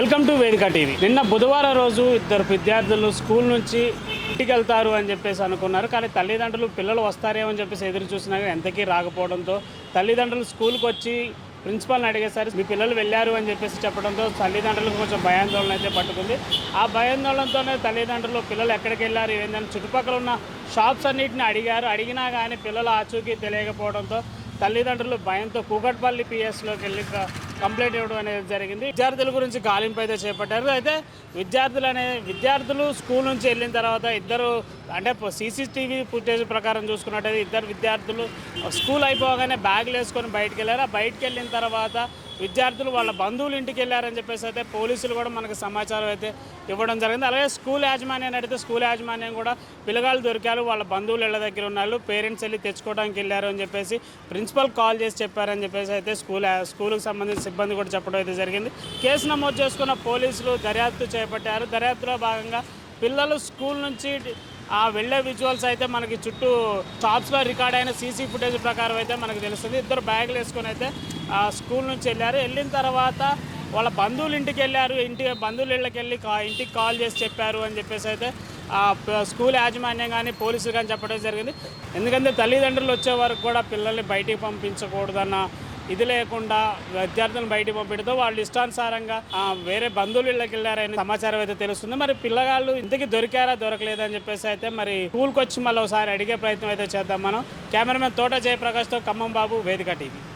Welcome to వేదిక TV. నిన్న బుధవారం రోజు ఇద్దరు విద్యార్థులు స్కూల్ నుంచి ఇంటికి వెళ్తారు అని చెప్పేసి అనుకున్నారు. కానీ తల్లిదండ్రులు పిల్లలు వస్తారేమో అని చెప్పేసి ఎదురు చూసినా ఎంతకీ రాకపోవడంతో తల్లిదండ్రులు స్కూల్కి వచ్చి ప్రిన్సిపాల్ని అడిగేసరికి మీ పిల్లలు వెళ్ళారు అని చెప్పేసి చెప్పడంతో తల్లిదండ్రులకు కొంచెం భయాందోళన అయితే పట్టుకుంది. ఆ భయాందోళనతోనే తల్లిదండ్రులు పిల్లలు ఎక్కడికి వెళ్ళారు ఏంటని చుట్టుపక్కల ఉన్న షాప్స్ అన్నింటిని అడిగారు. అడిగినా కానీ పిల్లలు ఆచూకీ తెలియకపోవడంతో తల్లిదండ్రులు భయంతో కూకట్పల్లి పిఎస్లోకి వెళ్ళి కంప్లైంట్ ఇవ్వడం అనేది జరిగింది. విద్యార్థుల గురించి గాలింపు అయితే చేపట్టారు. అయితే విద్యార్థులు స్కూల్ నుంచి వెళ్ళిన తర్వాత ఇద్దరు అంటే సీసీటీవీ ఫుటేజ్ ప్రకారం చూసుకున్నట్టయితే ఇద్దరు విద్యార్థులు స్కూల్ అయిపోగానే బ్యాగులు వేసుకొని బయటికి వెళ్ళారు. బయటికి వెళ్ళిన తర్వాత విద్యార్థులు వాళ్ళ బంధువులు ఇంటికి వెళ్ళారని చెప్పేసి అయితే పోలీసులు కూడా మనకు సమాచారం అయితే ఇవ్వడం జరిగింది. అలాగే స్కూల్ యాజమాన్యాన్ని అడిగితే స్కూల్ యాజమాన్యం కూడా పిల్లగాళ్ళు దొరికారు, వాళ్ళ బంధువులు ఇళ్ళ దగ్గర ఉన్నారు, పేరెంట్స్ వెళ్ళి తెచ్చుకోవడానికి వెళ్ళారు అని చెప్పేసి ప్రిన్సిపల్ కాల్ చేసి చెప్పారని చెప్పేసి అయితే స్కూల్కి సంబంధించిన సిబ్బంది కూడా చెప్పడం అయితే జరిగింది. కేసు నమోదు చేసుకున్న పోలీసులు దర్యాప్తు చేపట్టారు. దర్యాప్తులో భాగంగా పిల్లలు స్కూల్ నుంచి వెళ్ళే విజువల్స్ అయితే మనకి చుట్టూ షాప్స్లో రికార్డ్ అయిన సీసీ ఫుటేజ్ ప్రకారం అయితే మనకు తెలుస్తుంది. ఇద్దరు బ్యాగులు వేసుకొని అయితే స్కూల్ నుంచి వెళ్ళారు. వెళ్ళిన తర్వాత వాళ్ళ బంధువులు ఇంటికి వెళ్ళారు. బంధువుల ఇళ్ళకి వెళ్ళి ఇంటికి కాల్ చేసి చెప్పారు అని చెప్పేసి అయితే స్కూల్ యాజమాన్యం కానీ పోలీసులు కానీ చెప్పడం జరిగింది. ఎందుకంటే తల్లిదండ్రులు వచ్చే వరకు కూడా పిల్లల్ని బయటికి పంపించకూడదన్న ఇది లేకుండా విద్యార్థులను బయటికి పంపిడితో వాళ్ళు ఇష్టానుసారంగా వేరే బంధువులు ఇళ్ళకి వెళ్ళారని సమాచారం అయితే తెలుస్తుంది. మరి పిల్లగాళ్ళు ఇంతకీ దొరికారా దొరకలేదా అని చెప్పేసి అయితే మరి స్కూల్కి వచ్చి మళ్ళీ ఒకసారి అడిగే ప్రయత్నం అయితే చేద్దాం మనం. కెమెరామెన్ తోట జయప్రకాష్తో ఖమ్మం బాబు, వేదిక టీవీ.